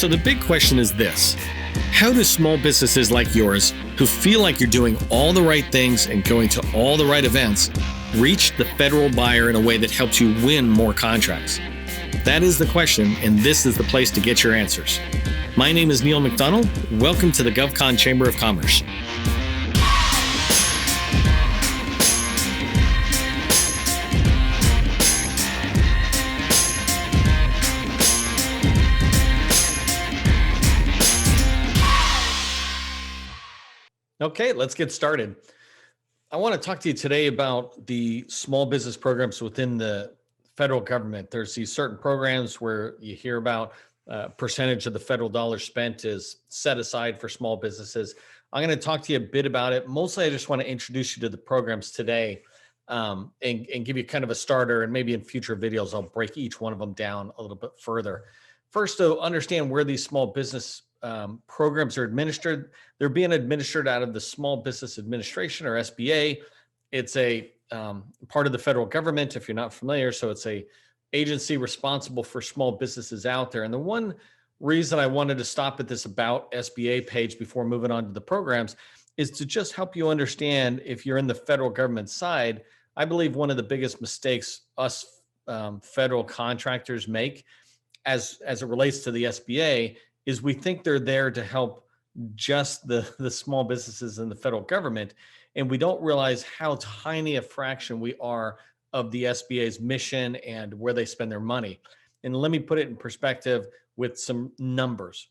So the big question is this: how do small businesses like yours, who feel like you're doing all the right things and going to all the right events, reach the federal buyer in a way that helps you win more contracts? That is the question, and this is the place to get your answers. My name is Neil McDonnell. Welcome to the GovCon Chamber of Commerce. Okay, let's get started. I want to talk to you today about the small business programs within the federal government. There's these certain programs where you hear about percentage of the federal dollars spent is set aside for small businesses. I'm going to talk to you a bit about it. Mostly, I just want to introduce you to the programs today and give you kind of a starter. And maybe in future videos, I'll break each one of them down a little bit further. First, to understand where these small business programs are administered. They're being administered out of the Small Business Administration, or SBA. It's a part of the federal government, if you're not familiar. So it's a agency responsible for small businesses out there. And the one reason I wanted to stop at this About SBA page before moving on to the programs is to just help you understand, if you're in the federal government side, I believe one of the biggest mistakes us federal contractors make as it relates to the SBA is we think they're there to help just the small businesses in the federal government. And we don't realize how tiny a fraction we are of the SBA's mission and where they spend their money. And let me put it in perspective with some numbers.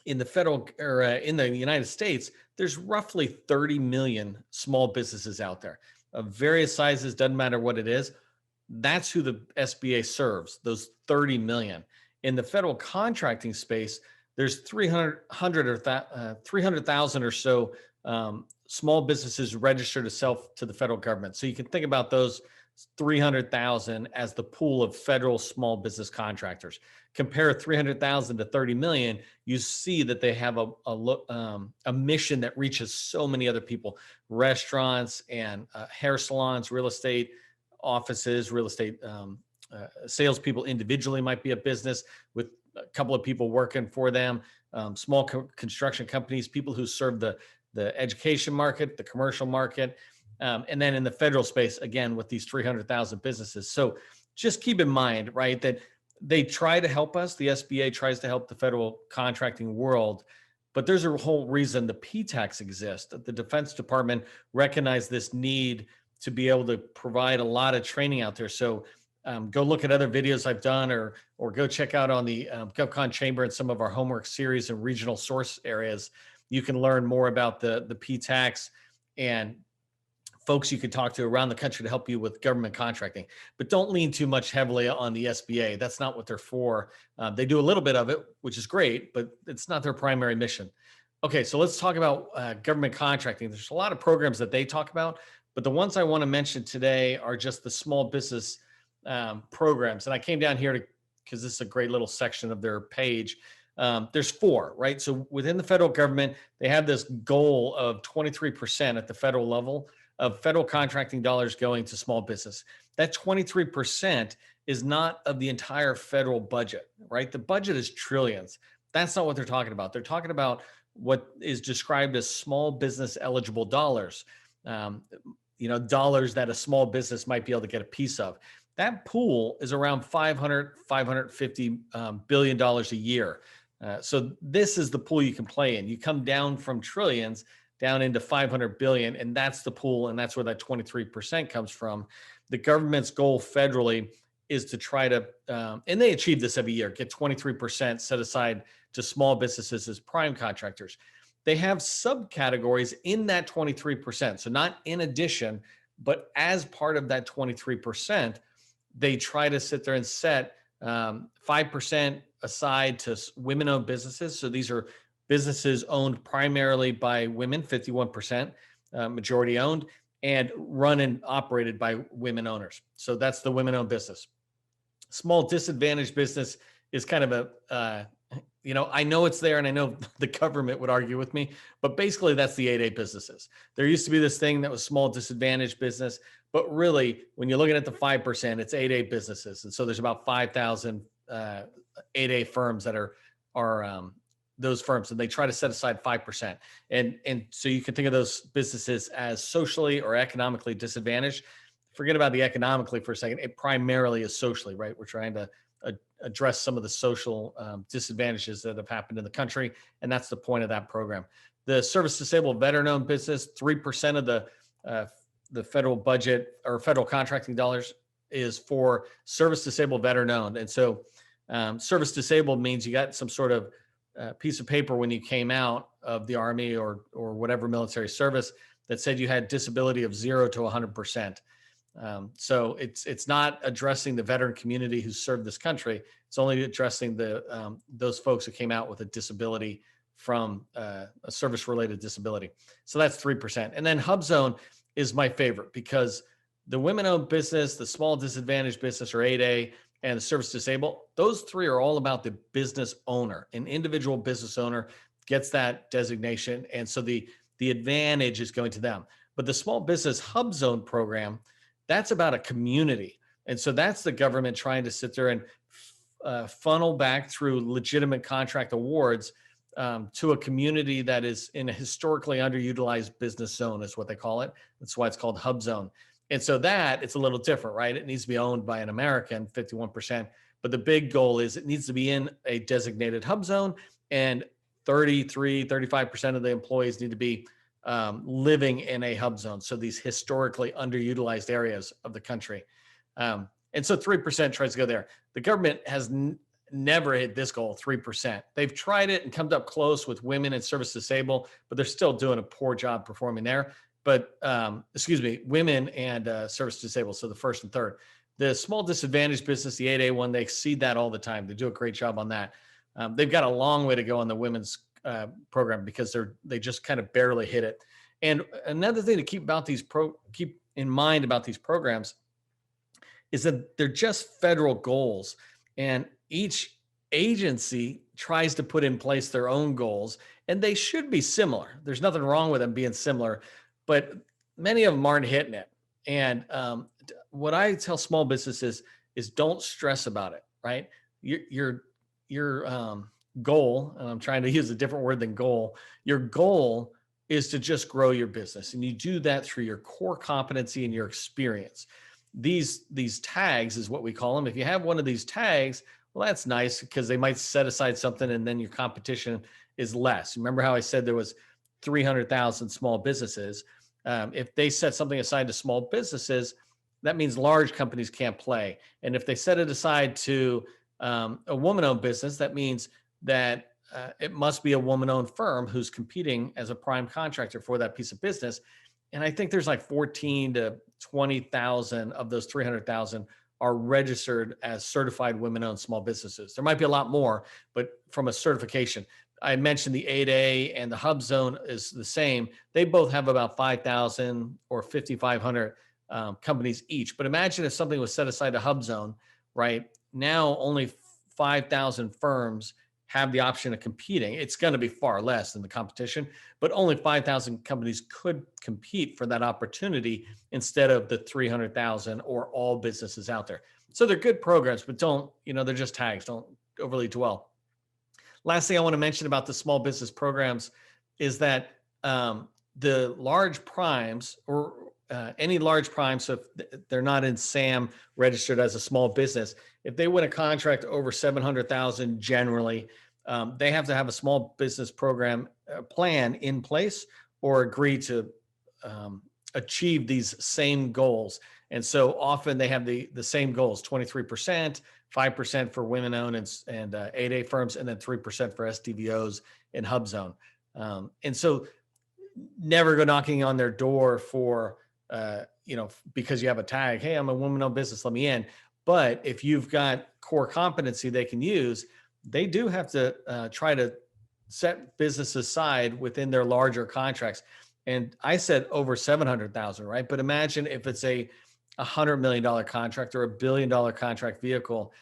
In the federal, or in the United States, there's roughly 30 million small businesses out there of various sizes, doesn't matter what it is. That's who the SBA serves, those 30 million. In the federal contracting space, there's 300,000 or so small businesses registered to sell to the federal government. So you can think about those 300,000 as the pool of federal small business contractors. Compare 300,000 to 30 million, you see that they have a mission that reaches so many other people: restaurants and hair salons, real estate offices, real estate salespeople individually might be a business with a couple of people working for them, small construction companies, people who serve the education market, the commercial market, and then in the federal space, again, with these 300,000 businesses. So just keep in mind, right, that they try to help us. The SBA tries to help the federal contracting world, but there's a whole reason the PTACs exist. The Defense Department recognized this need to be able to provide a lot of training out there. So go look at other videos I've done, or go check out on the GovCon Chamber and some of our homework series and regional source areas. You can learn more about the PTACs and folks you can talk to around the country to help you with government contracting. But don't lean too much heavily on the SBA. That's not what they're for. They do a little bit of it, which is great, but it's not their primary mission. Okay, so let's talk about government contracting. There's a lot of programs that they talk about, but the ones I want to mention today are just the small business programs. And I came down here because this is a great little section of their page. There's four, right? So within the federal government, they have this goal of 23% at the federal level of federal contracting dollars going to small business. That 23% is not of the entire federal budget, right? The budget is trillions. That's not what they're talking about. They're talking about what is described as small business eligible dollars, dollars that a small business might be able to get a piece of. That pool is around $550 billion a year. So this is the pool you can play in. You come down from trillions down into 500 billion, and that's the pool, and that's where that 23% comes from. The government's goal federally is to try to, and they achieve this every year, get 23% set aside to small businesses as prime contractors. They have subcategories in that 23%. So not in addition, but as part of that 23%, they try to sit there and set 5% aside to women-owned businesses. So these are businesses owned primarily by women, 51%, majority owned, and run and operated by women owners. So that's the women-owned business. Small disadvantaged business is kind of a, I know it's there, and I know the government would argue with me, but basically that's the 8A businesses. There used to be this thing that was small disadvantaged business, but really when you're looking at the 5%, it's 8A businesses. And so there's about 5,000 8A firms that are those firms, and they try to set aside 5%. And so you can think of those businesses as socially or economically disadvantaged. Forget about the economically for a second. It primarily is socially, right? We're trying to address some of the social disadvantages that have happened in the country, and that's the point of that program. The service disabled veteran-owned business, 3% of the federal budget or federal contracting dollars is for service disabled veteran-owned. And so service disabled means you got some sort of piece of paper when you came out of the Army or whatever military service that said you had disability of 0 to 100%. So it's not addressing the veteran community who served this country. It's only addressing those folks who came out with a disability from a service-related disability. So that's 3%. And then HUBZone is my favorite because the women-owned business, the small disadvantaged business or 8A, and the service disabled, those three are all about the business owner. An individual business owner gets that designation, and so the advantage is going to them. But the small business HUBZone program, that's about a community. And so that's the government trying to sit there and funnel back through legitimate contract awards to a community that is in a historically underutilized business zone, is what they call it. That's why it's called HUBZone. And so that it's a little different, right? It needs to be owned by an American, 51%. But the big goal is it needs to be in a designated HUBZone, and 35% of the employees need to be living in a HUBZone. So these historically underutilized areas of the country. And so 3% tries to go there. The government has never hit this goal, 3%. They've tried it and come up close with women and service disabled, but they're still doing a poor job performing there. But women and service disabled. So the first and third. The small disadvantaged business, the 8A one, they exceed that all the time. They do a great job on that. They've got a long way to go on the women's program because they just kind of barely hit it. And another thing to keep in mind about these programs is that they're just federal goals, and each agency tries to put in place their own goals, and they should be similar. There's nothing wrong with them being similar, but many of them aren't hitting it. And what I tell small businesses is don't stress about it, right? Your goal, and I'm trying to use a different word than goal, your goal is to just grow your business. And you do that through your core competency and your experience. These tags is what we call them. If you have one of these tags, well, that's nice because they might set aside something and then your competition is less. Remember how I said there was 300,000 small businesses? If they set something aside to small businesses, that means large companies can't play. And if they set it aside to a woman-owned business, that means that it must be a woman-owned firm who's competing as a prime contractor for that piece of business. And I think there's like 14 to 20,000 of those 300,000 are registered as certified women-owned small businesses. There might be a lot more, but from a certification, I mentioned the 8A and the HUBZone is the same. They both have about 5,000 or 5,500 companies each. But imagine if something was set aside to HUBZone, right? Now only 5,000 firms have the option of competing. It's going to be far less than the competition, but only 5,000 companies could compete for that opportunity instead of the 300,000 or all businesses out there. So they're good programs, but they're just tags. Don't overly dwell. Last thing I want to mention about the small business programs is that the large primes or any large prime, so if they're not in SAM registered as a small business, if they win a contract over 700,000 generally, they have to have a small business program plan in place or agree to achieve these same goals. And so often they have the same goals, 23%, 5% for women-owned and 8A firms, and then 3% for SDVOs and HUBZone. And so never go knocking on their door for, because you have a tag, hey, I'm a woman-owned business, let me in. But if you've got core competency they can use, they do have to try to set business aside within their larger contracts. And I said over 700,000, right? But imagine if it's a $100 million contract or $1 billion contract vehicle,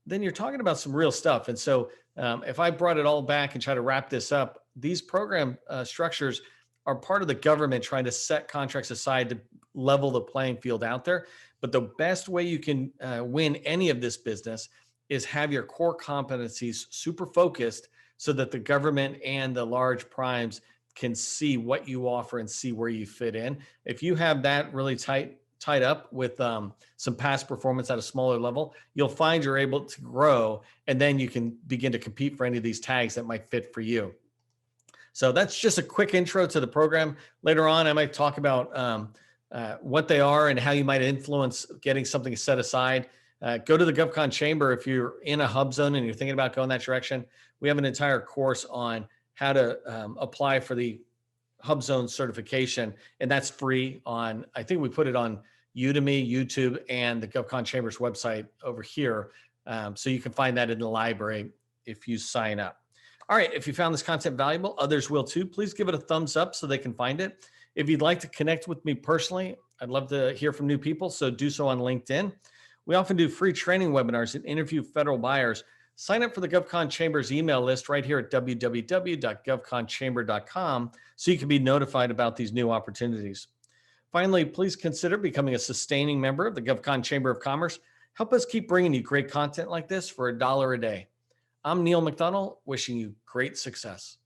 then you're talking about some real stuff. And so if I brought it all back and try to wrap this up, these program structures are part of the government trying to set contracts aside to level the playing field out there. But the best way you can win any of this business is have your core competencies super focused so that the government and the large primes can see what you offer and see where you fit in. If you have that really tied up with some past performance at a smaller level, you'll find you're able to grow, and then you can begin to compete for any of these tags that might fit for you. So that's just a quick intro to the program. Later on, I might talk about what they are and how you might influence getting something set aside. Go to the GovCon Chamber if you're in a HUBZone and you're thinking about going that direction. We have an entire course on how to apply for the HUBZone certification, and that's free on, I think we put it on Udemy, YouTube, and the GovCon Chamber's website over here. So you can find that in the library if you sign up. All right, if you found this content valuable, others will too. Please give it a thumbs up so they can find it. If you'd like to connect with me personally, I'd love to hear from new people, so do so on LinkedIn. We often do free training webinars and interview federal buyers. Sign up for the GovCon Chamber's email list right here at www.govconchamber.com so you can be notified about these new opportunities. Finally, please consider becoming a sustaining member of the GovCon Chamber of Commerce. Help us keep bringing you great content like this for $1 a day. I'm Neil McDonnell, wishing you great success.